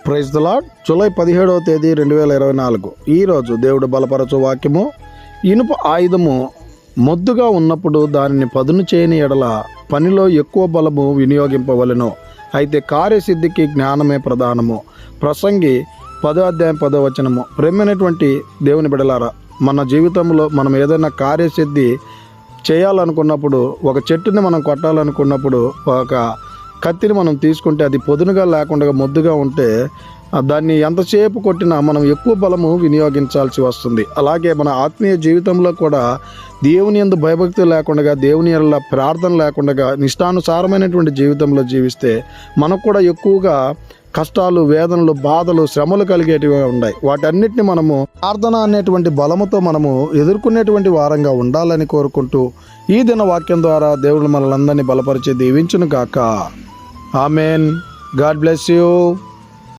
Praise the lord. July 17వ తేదీ 2024. ఈరోజు దేవుడు బలపరచు వాక్యము, ఇనుప ఆయుధము మొద్దుగా ఉన్నప్పుడు దానిని పదును చేయని ఎడల పనిలో ఎక్కువ బలము వినియోగింపవలెను. అయితే కార్యసిద్ధికి జ్ఞానమే ప్రధానము. ప్రసంగి 10:10 ప్రేమైనటువంటి దేవుని బిడలారా, మన జీవితంలో మనం ఏదైనా కార్యసిద్ధి చేయాలనుకున్నప్పుడు, ఒక చెట్టుని మనం కొట్టాలనుకున్నప్పుడు, ఒక కత్తిని మనం తీసుకుంటే అది పొదునుగా లేకుండా మొద్దుగా ఉంటే దాన్ని ఎంతసేపు కొట్టినా మనం ఎక్కువ బలము వినియోగించాల్సి వస్తుంది. అలాగే మన ఆత్మీయ జీవితంలో కూడా దేవుని యందు భయభక్తి లేకుండా, దేవుని యందు ప్రార్థన లేకుండా నిష్టానుసారమైనటువంటి జీవితంలో జీవిస్తే మనకు కూడా ఎక్కువగా కష్టాలు, వేదనలు, బాధలు, శ్రమలు కలిగేటివి ఉన్నాయి. వాటన్నిటిని మనము ప్రార్థన అనేటువంటి బలముతో మనము ఎదుర్కొనేటువంటి వారంగా ఉండాలని కోరుకుంటూ ఈ దిన వాక్యం ద్వారా దేవుడు మనలందరినీ బలపరిచి దీవించును గాక. ఆమెన్. God bless you.